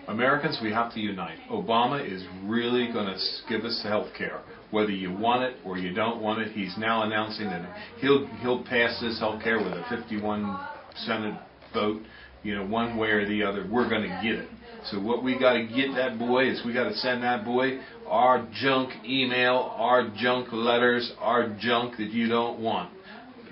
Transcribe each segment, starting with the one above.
Americans, we have to unite. Obama is really going to give us health care. Whether you want it or you don't want it, he's now announcing that he'll pass this health care with a 51 Senate vote, one way or the other. We're going to get it. So what we got to get that boy is we got to send that boy our junk email, our junk letters, our junk that you don't want.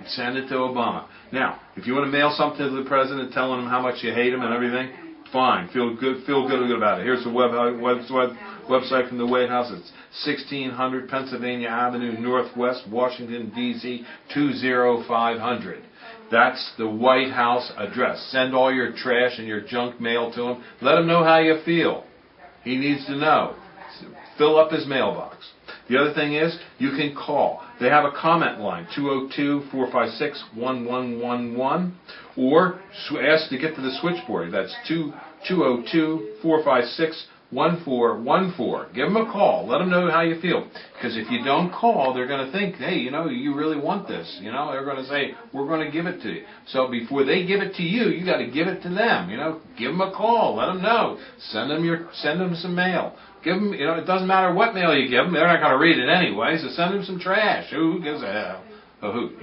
Send it to Obama. Now, if you want to mail something to the president telling him how much you hate him and everything, fine. Feel good about it. Here's the website from the White House. It's 1600 Pennsylvania Avenue Northwest, Washington, D.C. 20500. That's the White House address. Send all your trash and your junk mail to him. Let him know how you feel. He needs to know. Fill up his mailbox. The other thing is, you can call. They have a comment line, 202-456-1111, or ask to get to the switchboard. That's 202-456-1414. Give them a call. Let them know how you feel. Because if you don't call, they're going to think, hey, you really want this. They're going to say, we're going to give it to you. So before they give it to you, you got to give it to them. Give them a call. Let them know. Send them some mail. Give them, it doesn't matter what mail you give them. They're not going to read it anyway. So send them some trash. Who gives a hoot,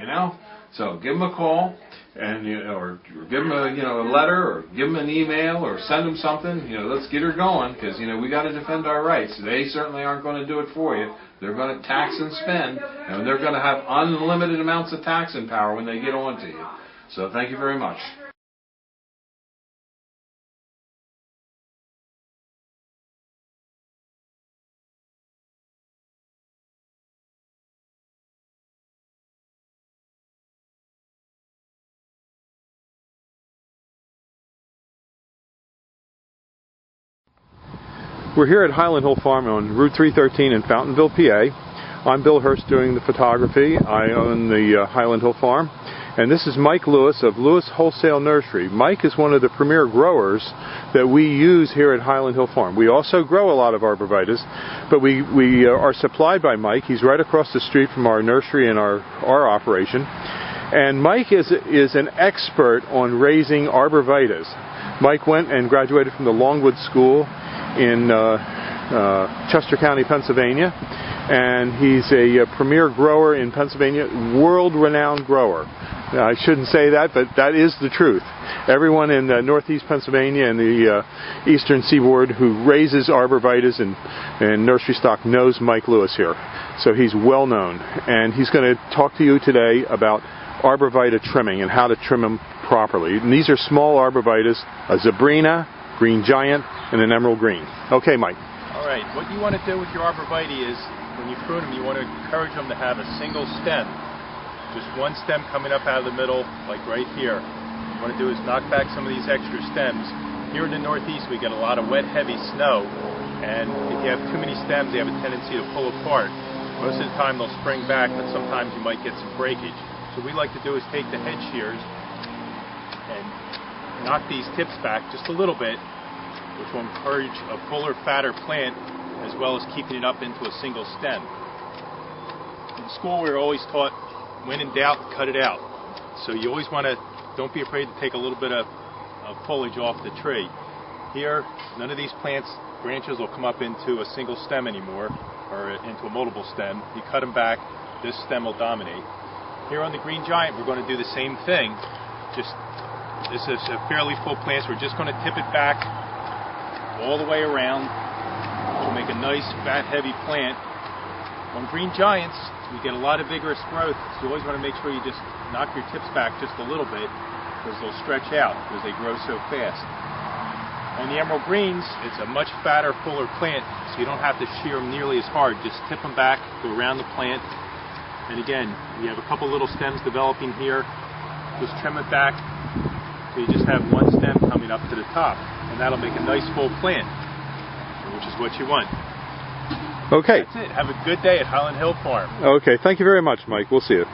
So give them a call, and or give them a letter, or give them an email, or send them something. Let's get her going, because we got to defend our rights. They certainly aren't going to do it for you. They're going to tax and spend, and they're going to have unlimited amounts of taxing power when they get on to you. So thank you very much. We're here at Highland Hill Farm on Route 313 in Fountainville, PA. I'm Bill Hurst doing the photography. I own the Highland Hill Farm. And this is Mike Lewis of Lewis Wholesale Nursery. Mike is one of the premier growers that we use here at Highland Hill Farm. We also grow a lot of arborvitaes, but we are supplied by Mike. He's right across the street from our nursery and our operation. And Mike is an expert on raising arborvitaes. Mike went and graduated from the Longwood School in Chester County, Pennsylvania, and he's a premier grower in Pennsylvania, world-renowned grower. I shouldn't say that, but that is the truth. Everyone in northeast Pennsylvania and the eastern seaboard who raises arborvitaes and nursery stock knows Mike Lewis here. So he's well known, and he's going to talk to you today about arborvitae trimming and how to trim them properly. And these are small arborvitaes, a Zebrina, green giant, and an emerald green. Okay, Mike. All right, what you want to do with your arborvitae is, when you prune them, you want to encourage them to have a single stem. Just one stem coming up out of the middle, like right here. What you want to do is knock back some of these extra stems. Here in the Northeast, we get a lot of wet, heavy snow, and if you have too many stems, they have a tendency to pull apart. Most of the time, they'll spring back, but sometimes you might get some breakage. So what we like to do is take the head shears and knock these tips back just a little bit, which will encourage a fuller, fatter plant, as well as keeping it up into a single stem. In school, we were always taught, when in doubt, cut it out. So you always want to, don't be afraid to take a little bit of foliage off the tree. Here, none of these plants, branches will come up into a single stem anymore, or into a multiple stem. You cut them back, this stem will dominate. Here on the green giant, we're going to do the same thing. This is a fairly full plant, so we're just going to tip it back all the way around, which will make a nice, fat, heavy plant. On green giants, you get a lot of vigorous growth, so you always want to make sure you just knock your tips back just a little bit, because they'll stretch out, because they grow so fast. On the emerald greens, it's a much fatter, fuller plant, so you don't have to shear them nearly as hard. Just tip them back, go around the plant, and again, you have a couple little stems developing here, just trim it back, so you just have one stem coming up to the top. And that'll make a nice full plant, which is what you want. Okay. That's it. Have a good day at Highland Hill Farm. Okay. Thank you very much, Mike. We'll see you.